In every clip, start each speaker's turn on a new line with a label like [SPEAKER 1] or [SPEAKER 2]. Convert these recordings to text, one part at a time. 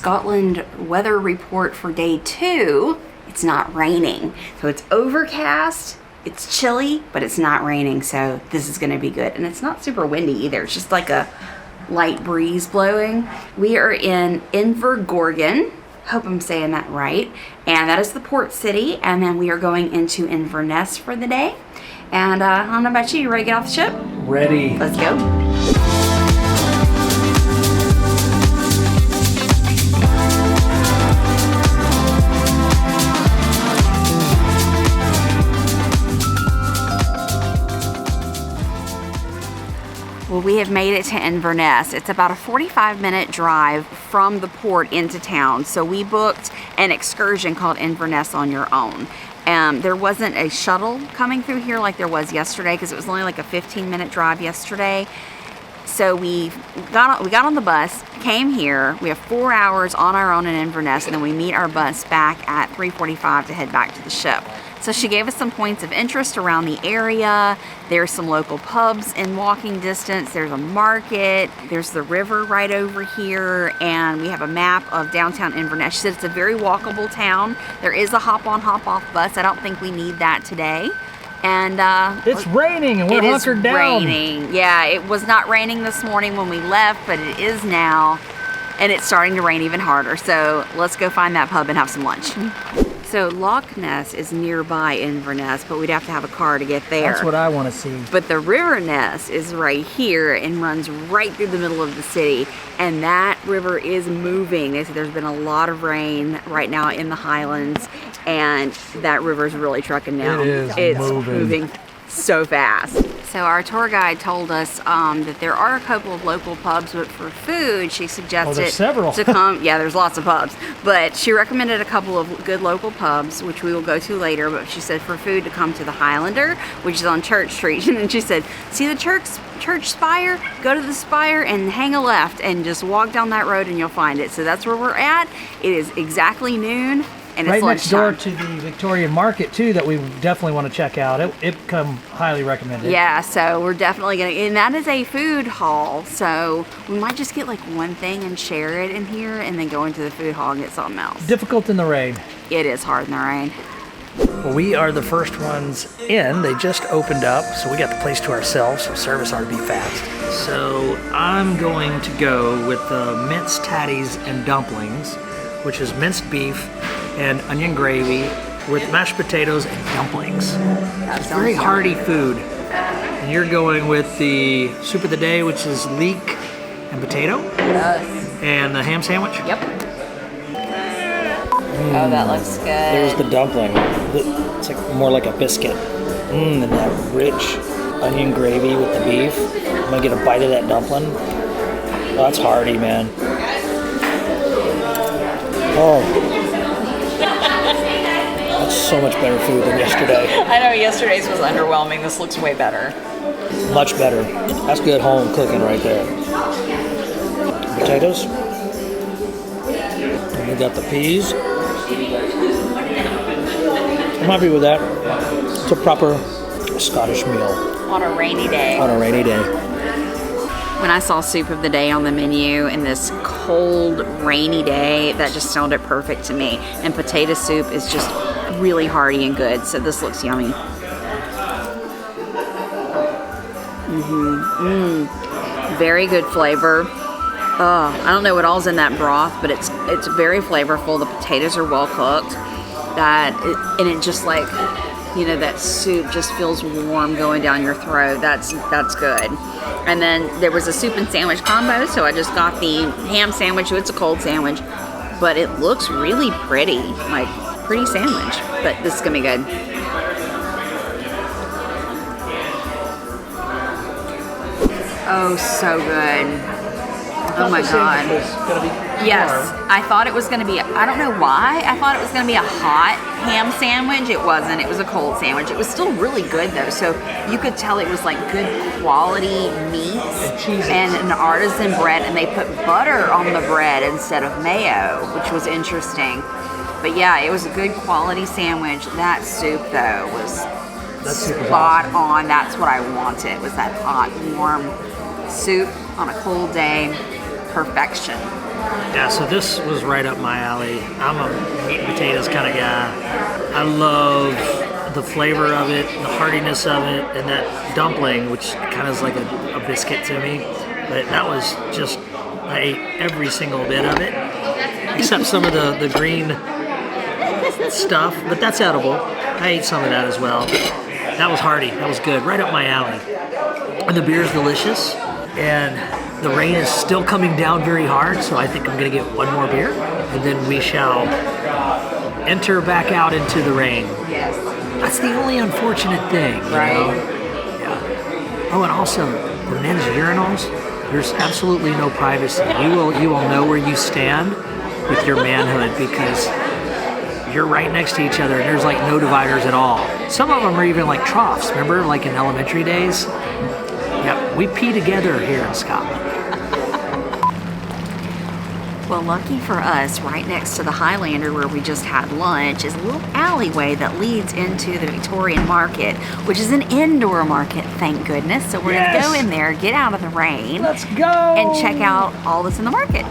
[SPEAKER 1] Scotland weather report for day 2. It's not raining. So it's overcast, it's chilly, but it's not raining. So this is gonna be good. And it's not super windy either. It's just like a light breeze blowing. We are in Invergordon. Hope I'm saying that right. And that is the port city. And then we are going into Inverness for the day. And I don't know about you. You ready to get off the ship?
[SPEAKER 2] Ready.
[SPEAKER 1] Let's go. Well, we have made it to Inverness. It's about a 45-minute drive from the port into town. So we booked an excursion called Inverness on Your Own. There wasn't a shuttle coming through here like there was yesterday because it was only like a 15-minute drive yesterday. So we got on the bus, came here. We have 4 hours on our own in Inverness, and then we meet our bus back at 3:45 to head back to the ship. So she gave us some points of interest around the area. There's some local pubs in walking distance. There's a market. There's the river right over here. And we have a map of downtown Inverness. She said it's a very walkable town. There is a hop-on, hop-off bus. I don't think we need that today. And
[SPEAKER 2] it's raining and we're hunkered down.
[SPEAKER 1] It is raining. Yeah, it was not raining this morning when we left, but it is now. And it's starting to rain even harder. So let's go find that pub and have some lunch. So Loch Ness is nearby Inverness, but we'd have to have a car to get there.
[SPEAKER 2] That's what I want to see.
[SPEAKER 1] But the River Ness is right here and runs right through the middle of the city. And that river is moving. They said there's been a lot of rain right now in the Highlands, and that river is really trucking now.
[SPEAKER 2] It's
[SPEAKER 1] moving so fast. So our tour guide told us that there are a couple of local pubs, but for food, she suggested to come. Yeah, there's lots of pubs, but she recommended a couple of good local pubs, which we will go to later. But she said for food to come to the Highlander, which is on Church Street, and then she said, see the church spire? Go to the spire and hang a left, and just walk down that road, and you'll find it. So that's where we're at. It is exactly noon. And
[SPEAKER 2] right
[SPEAKER 1] it's
[SPEAKER 2] next door to the Victorian Market too, that we definitely want to check out. It come highly recommended.
[SPEAKER 1] Yeah, so we're definitely gonna, and that is a food hall, so we might just get like one thing and share it in here, and then go into the food hall and get something else.
[SPEAKER 2] Difficult in the rain.
[SPEAKER 1] It is hard in the rain.
[SPEAKER 2] Well, we are the first ones in. They just opened up, so we got the place to ourselves, so service ought to be fast. So I'm going to go with the minced tatties and dumplings, which is minced beef and onion gravy with mashed potatoes and dumplings. It's very hearty food. And you're going with the soup of the day, which is leek and potato?
[SPEAKER 1] Yes.
[SPEAKER 2] And the ham sandwich?
[SPEAKER 1] Yep. Oh, that looks good.
[SPEAKER 2] There's the dumpling. It's like more like a biscuit. And that rich onion gravy with the beef. I'm gonna get a bite of that dumpling. Oh, that's hearty, man. Oh. That's so much better food than yesterday.
[SPEAKER 1] I know yesterday's was underwhelming. This looks way better.
[SPEAKER 2] Much better. That's good home cooking right there. Potatoes. And we got the peas. I'm happy with that. It's a proper Scottish meal.
[SPEAKER 1] On a rainy day.
[SPEAKER 2] On a rainy day.
[SPEAKER 1] When I saw soup of the day on the menu in this cold, rainy day, that just sounded perfect to me. And potato soup is just really hearty and good, so this looks yummy. Very good flavor. Oh, I don't know what all's in that broth, but it's very flavorful. The potatoes are well cooked. And it just like, you know, that soup just feels warm going down your throat. That's good. And then there was a soup and sandwich combo, so I just got the ham sandwich. It's a cold sandwich, but it looks really pretty, like pretty sandwich. But this is gonna be good. Oh, so good. Oh my God. Yes, I thought it was going to be, I don't know why, I thought it was going to be a hot ham sandwich. It wasn't, it was a cold sandwich. It was still really good though, so you could tell it was like good quality meats and an artisan bread, and they put butter on the bread instead of mayo, which was interesting. But yeah, it was a good quality sandwich. That soup though was spot on. That's what I wanted, was that hot, warm soup on a cold day. perfection.
[SPEAKER 2] Yeah, so this was right up my alley. I'm a meat and potatoes kind of guy. I love the flavor of it, the heartiness of it, and that dumpling, which kind of is like a biscuit to me. But that was just, I ate every single bit of it, except some of the green stuff, but that's edible. I ate some of that as well. That was hearty, that was good, right up my alley. And the beer is delicious, and the rain is still coming down very hard, so I think I'm gonna get one more beer, and then we shall enter back out into the rain.
[SPEAKER 1] Yes.
[SPEAKER 2] That's the only unfortunate thing, you know? Yeah. Oh, and also, the men's urinals, there's absolutely no privacy. You will know where you stand with your manhood because you're right next to each other and there's like no dividers at all. Some of them are even like troughs, remember, like in elementary days? Yep, we pee together here in Scotland.
[SPEAKER 1] Well, lucky for us, right next to the Highlander where we just had lunch is a little alleyway that leads into the Victorian Market, which is an indoor market, thank goodness. So we're gonna go in there, get out of the rain.
[SPEAKER 2] Let's go!
[SPEAKER 1] And check out all that's in the market.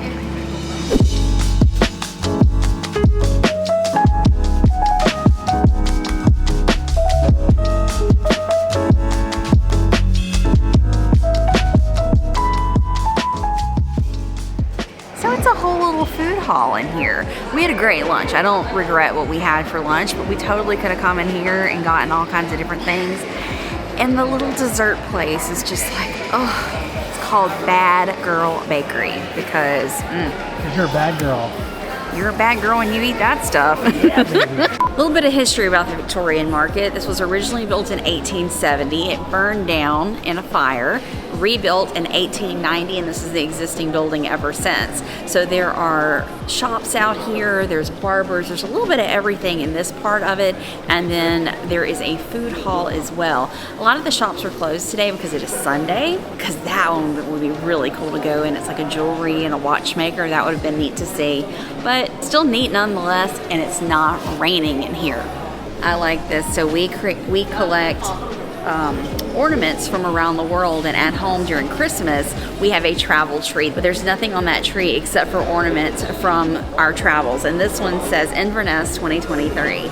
[SPEAKER 1] Hall in here. We had a great lunch. I don't regret what we had for lunch, but we totally could have come in here and gotten all kinds of different things. And the little dessert place is just like, oh, it's called Bad Girl Bakery because
[SPEAKER 2] You're a bad girl.
[SPEAKER 1] You're a bad girl when you eat that stuff.
[SPEAKER 2] Yeah, baby.
[SPEAKER 1] A little bit of history about the Victorian Market. This was originally built in 1870. It burned down in a fire, rebuilt in 1890, and this is the existing building ever since. So there are shops out here, there's barbers, there's a little bit of everything in this part of it, and then there is a food hall as well. A lot of the shops are closed today because it is Sunday, because that one would be really cool to go in. It's like a jewelry and a watchmaker. That would have been neat to see, but still neat nonetheless, and it's not raining in here. I like this. So we collect ornaments from around the world, and at home during Christmas we have a travel tree, but there's nothing on that tree except for ornaments from our travels, and this one says Inverness 2023,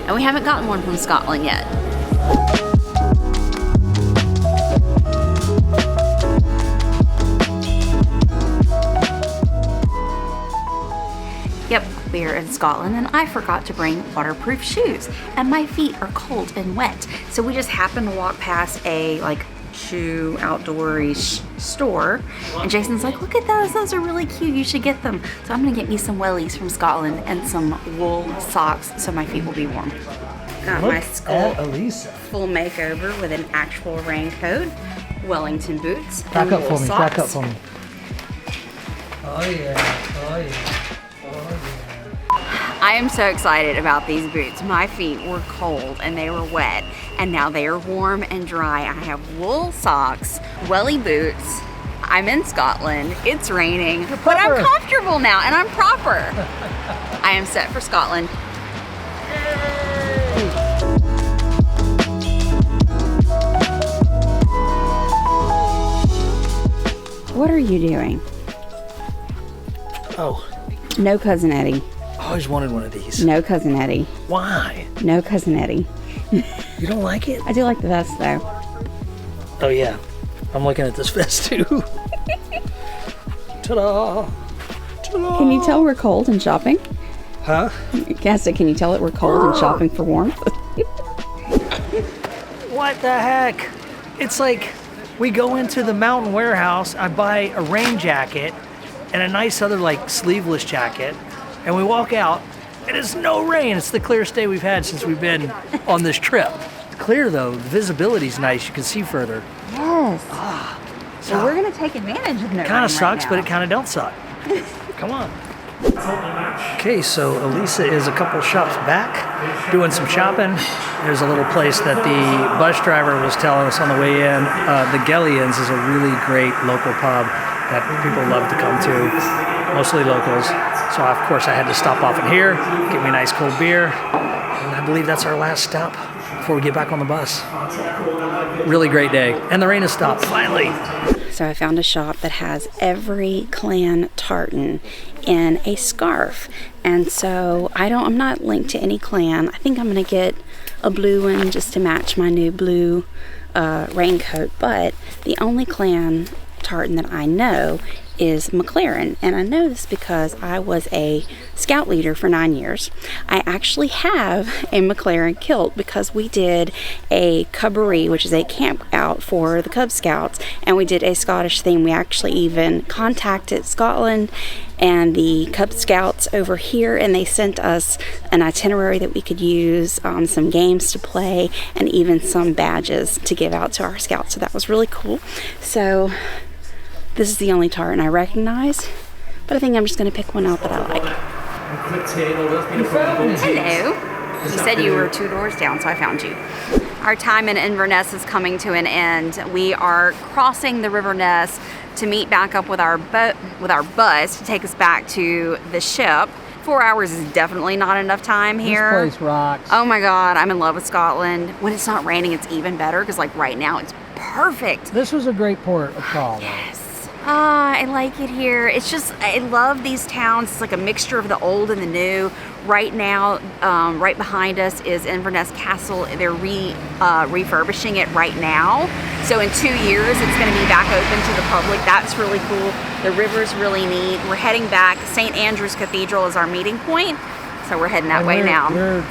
[SPEAKER 1] and we haven't gotten one from Scotland yet. Yep, we are in Scotland and I forgot to bring waterproof shoes and my feet are cold and wet. So we just happened to walk past a shoe outdoor-ish store and Jason's like, look at those are really cute, you should get them. So I'm gonna get me some wellies from Scotland and some wool socks so my feet will be warm. Got my skull full makeover with an actual raincoat, Wellington boots,
[SPEAKER 2] back up for me,
[SPEAKER 1] socks.
[SPEAKER 2] back up for me. Oh yeah, oh yeah.
[SPEAKER 1] I am so excited about these boots. My feet were cold and they were wet, and now they are warm and dry. I have wool socks, welly boots. I'm in Scotland, it's raining, but I'm comfortable now and I'm proper. I am set for Scotland. What are you doing?
[SPEAKER 2] Oh.
[SPEAKER 1] No, Cousin Eddie.
[SPEAKER 2] I always wanted one of these.
[SPEAKER 1] No, Cousin Eddie.
[SPEAKER 2] Why?
[SPEAKER 1] No, Cousin Eddie.
[SPEAKER 2] You don't like it?
[SPEAKER 1] I do like the vest though.
[SPEAKER 2] Oh yeah, I'm looking at this vest too. Ta-da! Ta-da!
[SPEAKER 1] Can you tell we're cold and shopping?
[SPEAKER 2] Huh?
[SPEAKER 1] Casta, can you tell that we're cold and shopping for warmth?
[SPEAKER 2] What the heck? It's like we go into the mountain warehouse, I buy a rain jacket and a nice other sleeveless jacket, and we walk out and it's no rain. It's the clearest day we've had since we've been on this trip. It's clear though, the visibility's nice, you can see further.
[SPEAKER 1] Yes. So we're gonna take advantage of no rain.
[SPEAKER 2] Kind of sucks,
[SPEAKER 1] right
[SPEAKER 2] but
[SPEAKER 1] now.
[SPEAKER 2] it kind of don't suck. Come on. Okay, so Elisa is a couple shops back doing some shopping. There's a little place that the bus driver was telling us on the way in. The Bellies is a really great local pub that people love to come to, mostly locals. So of course I had to stop off in here, get me a nice cold beer, and I believe that's our last stop before we get back on the bus. Really great day. And the rain has stopped, finally.
[SPEAKER 1] So I found a shop that has every clan tartan in a scarf. And so I'm not linked to any clan. I think I'm going to get a blue one just to match my new blue raincoat. But the only clan tartan that I know is McLaren, and I know this because I was a scout leader for 9 years. I actually have a McLaren kilt because we did a cubbery, which is a camp out for the Cub Scouts, and we did a Scottish theme. We actually even contacted Scotland and the Cub Scouts over here, and they sent us an itinerary that we could use, some games to play, and even some badges to give out to our scouts. So that was really cool. So this is the only tartan I recognize, but I think I'm just going to pick one out that I like. Hello. You said you were 2 doors down, so I found you. Our time in Inverness is coming to an end. We are crossing the River Ness to meet back up with our bus to take us back to the ship. 4 hours is definitely not enough time here.
[SPEAKER 3] This place rocks.
[SPEAKER 1] Oh my God, I'm in love with Scotland. When it's not raining, it's even better because like right now it's perfect.
[SPEAKER 3] This was a great port of call.
[SPEAKER 1] Yes. I like it here. It's just, I love these towns. It's like a mixture of the old and the new. Right now, right behind us is Inverness Castle. They're refurbishing it right now. So in 2 years, it's going to be back open to the public. That's really cool. The river's really neat. We're heading back. St. Andrew's Cathedral is our meeting point. So we're heading that way now.
[SPEAKER 3] We're